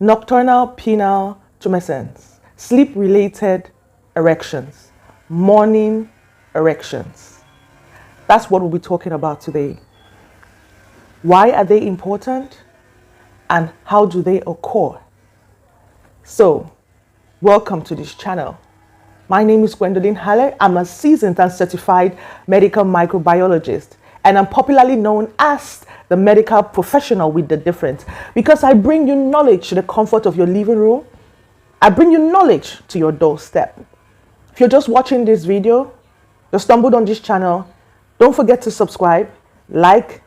nocturnal penile tumescence, sleep-related erections, morning erections. That's what we'll be talking about today. Why are they important and how do they occur? So, welcome to this channel. My name is Gwendolyn Halle. I'm a seasoned and certified medical microbiologist, and I'm popularly known as the medical professional with the difference because I bring you knowledge to the comfort of your living room. I bring you knowledge to your doorstep. If you're just watching this video, you stumbled on this channel, don't forget to subscribe, like,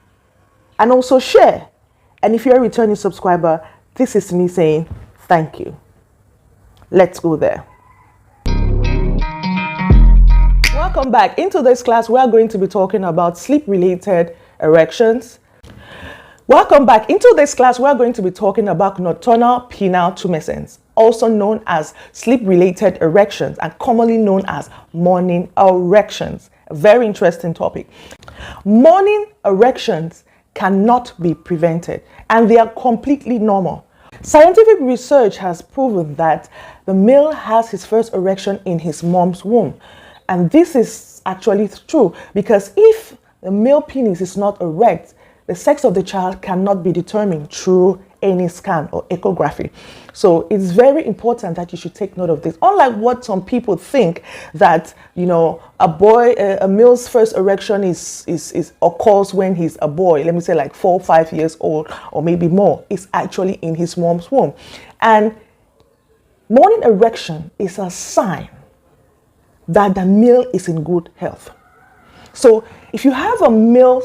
and also share. And if you're a returning subscriber, this is me saying thank you. Let's go there. Welcome back. Into this class, we are going to be talking about sleep-related erections. Welcome back. Into this class, we are going to be talking about nocturnal penile tumescence, also known as sleep-related erections and commonly known as morning erections. A very interesting topic. Morning erections cannot be prevented and they are completely normal. Scientific research has proven that the male has his first erection in his mom's womb. And this is actually true because if the male penis is not erect, the sex of the child cannot be determined through any scan or ecography. So it's very important that you should take note of this. Unlike what some people think that, a male's first erection occurs when he's a boy, let me say like 4 or 5 years old or maybe more. It's actually in his mom's womb. And morning erection is a sign that the male is in good health. So if you have a male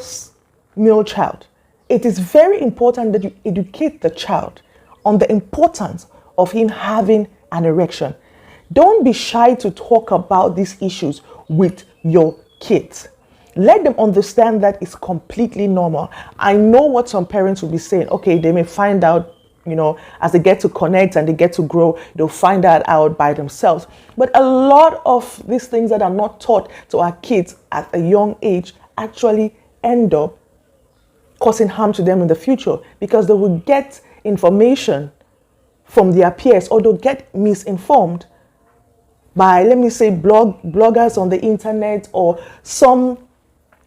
child, it is very important that you educate the child on the importance of him having an erection. Don't be shy to talk about these issues with your kids. Let them understand that it's completely normal. I know what some parents will be saying. Okay, they may find out, as they get to connect and they get to grow, they'll find that out by themselves. But a lot of these things that are not taught to our kids at a young age actually end up causing harm to them in the future because they will get information from their peers or they'll get misinformed by, let me say, bloggers on the internet or some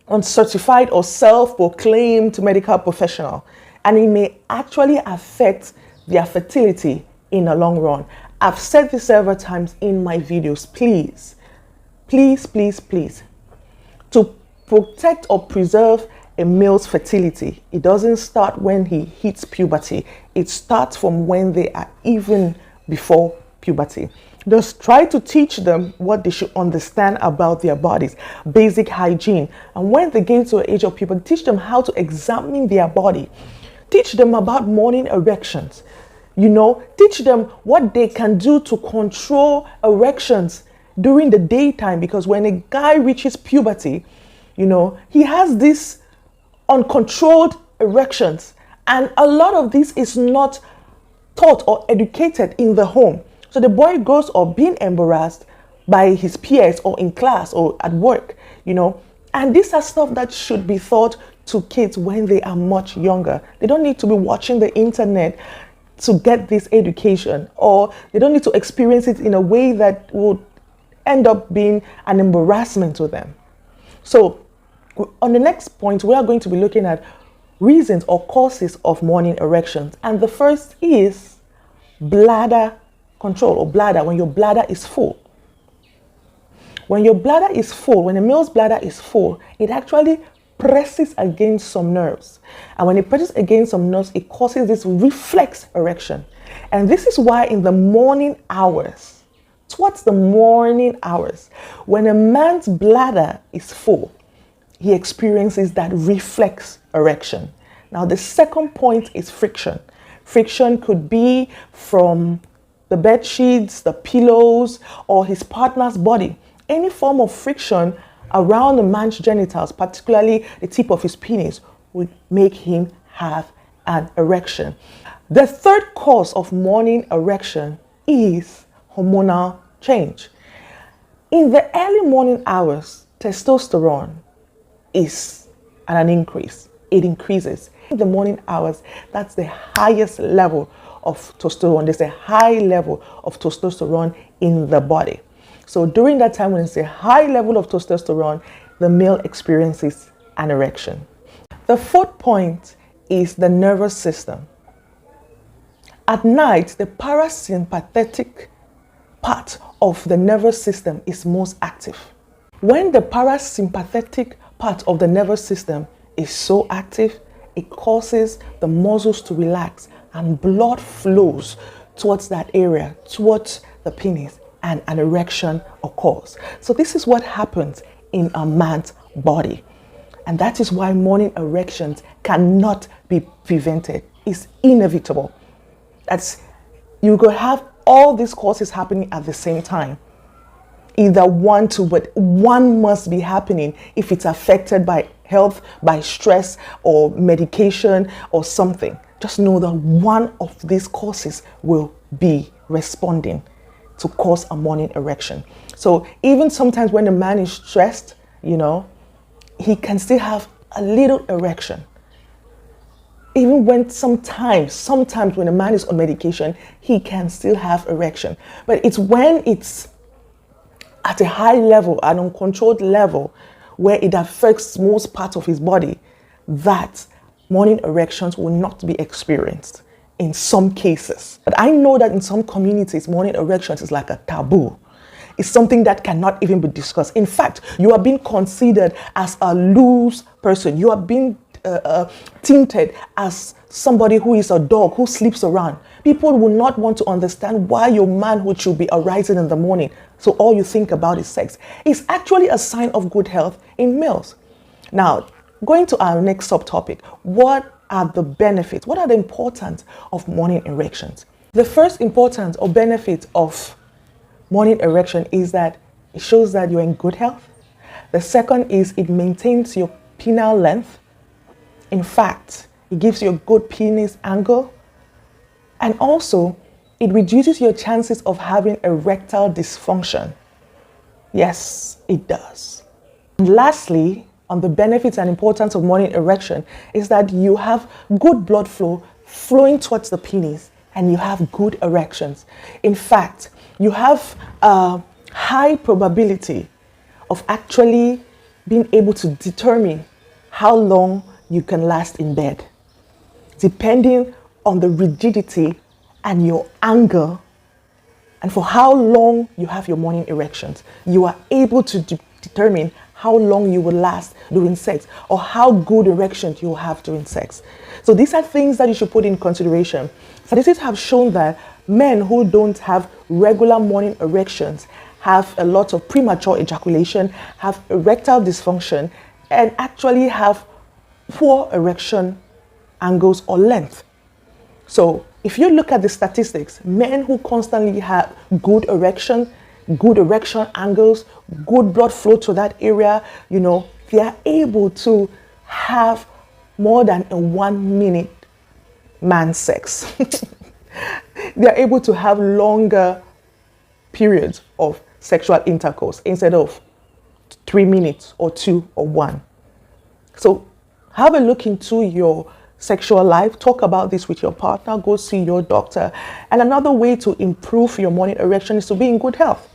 uncertified or self-proclaimed medical professional. And it may actually affect their fertility in the long run. I've said this several times in my videos. Please, please, please, please, to protect or preserve a male's fertility, it doesn't start when he hits puberty. It starts from when they are even before puberty. Just try to teach them what they should understand about their bodies, basic hygiene. And when they get to the age of puberty, teach them how to examine their body. Teach them about morning erections. Teach them what they can do to control erections during the daytime. Because when a guy reaches puberty, he has this uncontrolled erections. And a lot of this is not taught or educated in the home. So the boy grows up being embarrassed by his peers or in class or at work, And these are stuff that should be taught to kids when they are much younger. They don't need to be watching the internet to get this education, or they don't need to experience it in a way that would end up being an embarrassment to them. So on the next point, we are going to be looking at reasons or causes of morning erections. And the first is bladder control or bladder, when your bladder is full. When your bladder is full, when a male's bladder is full, it actually presses against some nerves. And when it presses against some nerves, it causes this reflex erection. And this is why in the morning hours, towards the morning hours, when a man's bladder is full, he experiences that reflex erection. Now, the second point is friction. Friction could be from the bed sheets, the pillows, or his partner's body. Any form of friction around a man's genitals, particularly the tip of his penis, would make him have an erection. The third cause of morning erection is hormonal change. In the early morning hours, testosterone is at an increase. It increases. In the morning hours, that's the highest level of testosterone. There's a high level of testosterone in the body. So during that time when there's a high level of testosterone, the male experiences an erection. The fourth point is the nervous system. At night, the parasympathetic part of the nervous system is most active. When the parasympathetic part of the nervous system is so active, it causes the muscles to relax and blood flows towards that area, towards the penis, and an erection occurs. So this is what happens in a man's body. And that is why morning erections cannot be prevented. It's inevitable. You could have all these causes happening at the same time. Either one, two, but one must be happening if it's affected by health, by stress, or medication, or something. Just know that one of these causes will be responding to cause a morning erection. So even sometimes when a man is stressed, he can still have a little erection. Even when sometimes when a man is on medication, he can still have erection. But it's when it's at a high level, an uncontrolled level, where it affects most parts of his body, that morning erections will not be experienced in some cases. But I know that in some communities, morning erections is like a taboo. It's something that cannot even be discussed. In fact, you are being considered as a loose person. You are being tinted as somebody who is a dog who sleeps around. People will not want to understand why your manhood should be arising in the morning. So all you think about is sex. It's actually a sign of good health in males. Now, going to our next subtopic, what are the benefits? What are the importance of morning erections? The first importance or benefit of morning erection is that it shows that you're in good health. The second is it maintains your penile length. In fact, it gives you a good penis angle. And also, it reduces your chances of having erectile dysfunction. Yes, it does. And lastly, on the benefits and importance of morning erection is that you have good blood flow flowing towards the penis and you have good erections. In fact, you have a high probability of actually being able to determine how long you can last in bed, depending on the rigidity and your angle, and for how long you have your morning erections. You are able to determine how long you will last during sex or how good erections you will have during sex. So these are things that you should put in consideration. Statistics have shown that men who don't have regular morning erections have a lot of premature ejaculation, have erectile dysfunction, and actually have poor erection angles or length. So if you look at the statistics, men who constantly have good erection angles, good blood flow to that area, they are able to have more than a 1 minute man sex. They are able to have longer periods of sexual intercourse instead of 3 minutes or 2 or 1. So have a look into your sexual life. Talk about this with your partner. Go see your doctor. And another way to improve your morning erection is to be in good health.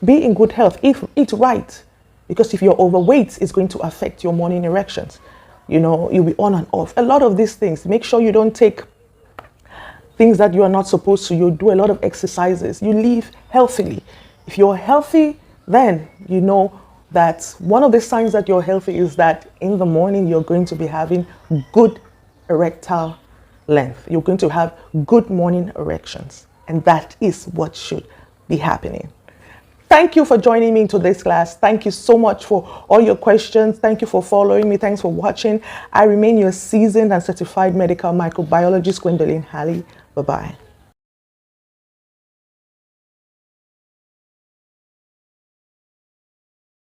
Be in good health. Eat right. Because if you're overweight, it's going to affect your morning erections. You'll be on and off. A lot of these things. Make sure you don't take things that you are not supposed to. You do a lot of exercises. You live healthily. If you're healthy, then you know that one of the signs that you're healthy is that in the morning you're going to be having good erectile length. You're going to have good morning erections. And that is what should be happening. Thank you for joining me in today's class. Thank you so much for all your questions. Thank you for following me. Thanks for watching. I remain your seasoned and certified medical microbiologist, Gwendolyn Halley. Bye-bye.